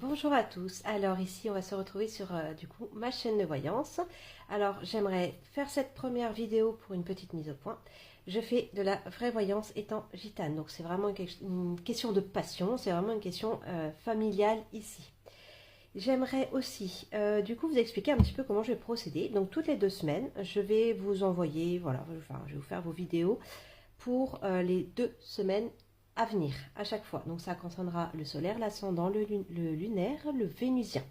Bonjour à tous, alors ici on va se retrouver sur du coup ma chaîne de voyance. Alors j'aimerais faire cette première vidéo pour une petite mise au point. Je fais de la vraie voyance étant gitane, donc c'est vraiment une question de passion, c'est vraiment une question familiale ici. J'aimerais aussi du coup vous expliquer un petit peu comment je vais procéder. Donc toutes les 2 semaines je vais vous envoyer, voilà, enfin, je vais vous faire vos vidéos pour les 2 semaines à venir, à chaque fois. Donc ça concernera le solaire, l'ascendant, le lunaire, le vénusien.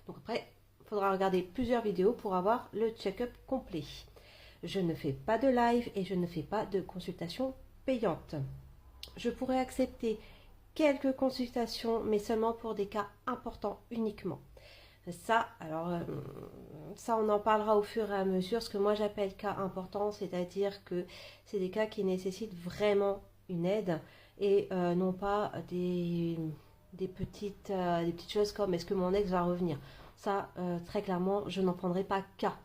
Donc après, il faudra regarder plusieurs vidéos pour avoir le check-up complet. Je ne fais pas de live et je ne fais pas de consultation payante. Je pourrais accepter quelques consultations, mais seulement pour des cas importants uniquement. Ça, alors, ça on en parlera au fur et à mesure. Ce que moi j'appelle cas importants, c'est-à-dire que c'est des cas qui nécessitent vraiment une aide et non pas des petites choses comme est-ce que mon ex va revenir. Ça, très clairement, je n'en prendrai pas cas.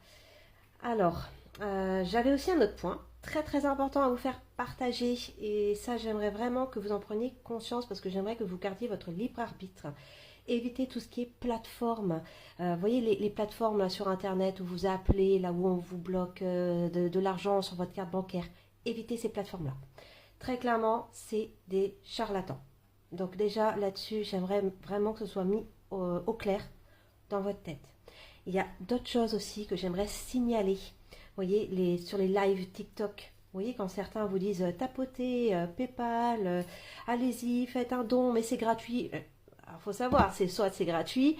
Alors, j'avais aussi un autre point très très important à vous faire partager et ça j'aimerais vraiment que vous en preniez conscience parce que j'aimerais que vous gardiez votre libre arbitre. Évitez tout ce qui est plateforme. Vous voyez les plateformes là, sur internet où vous appelez, là où on vous bloque de l'argent sur votre carte bancaire. Évitez ces plateformes-là. Très clairement, c'est des charlatans. Donc déjà là-dessus, j'aimerais vraiment que ce soit mis au clair dans votre tête. Il y a d'autres choses aussi que j'aimerais signaler. Vous voyez, sur les lives TikTok, vous voyez, quand certains vous disent tapotez, PayPal, allez-y, faites un don, mais c'est gratuit. Alors, faut savoir, soit c'est gratuit,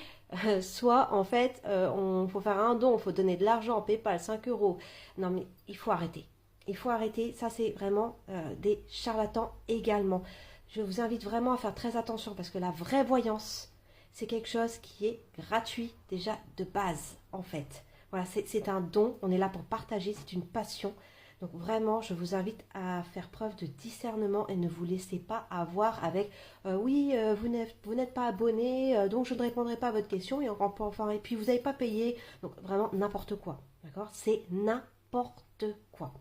soit en fait, on faut faire un don, il faut donner de l'argent, PayPal, 5 euros. Non, mais il faut arrêter. Il faut arrêter. Ça, c'est vraiment des charlatans également. Je vous invite vraiment à faire très attention parce que la vraie voyance, c'est quelque chose qui est gratuit déjà de base, en fait. Voilà, c'est un don, on est là pour partager, c'est une passion. Donc vraiment, je vous invite à faire preuve de discernement et ne vous laissez pas avoir avec oui, vous n'êtes pas abonné, donc je ne répondrai pas à votre question et puis vous n'avez pas payé. Donc vraiment n'importe quoi, d'accord? C'est n'importe quoi.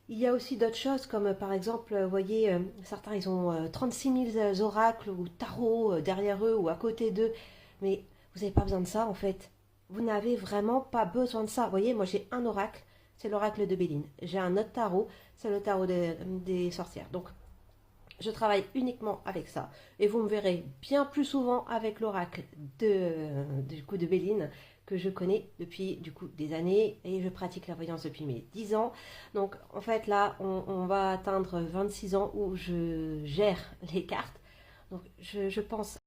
Il y a aussi d'autres choses comme par exemple, vous voyez, certains ils ont 36 000 oracles ou tarots derrière eux ou à côté d'eux, mais vous n'avez pas besoin de ça en fait. Vous n'avez vraiment pas besoin de ça. Vous voyez, moi j'ai un oracle, c'est l'oracle de Béline. J'ai un autre tarot, c'est le tarot des sorcières. Donc je travaille uniquement avec ça. Et vous me verrez bien plus souvent avec l'oracle du coup de Béline que je connais depuis du coup des années et je pratique la voyance depuis mes 10 ans. Donc en fait là on va atteindre 26 ans où je gère les cartes. Donc je pense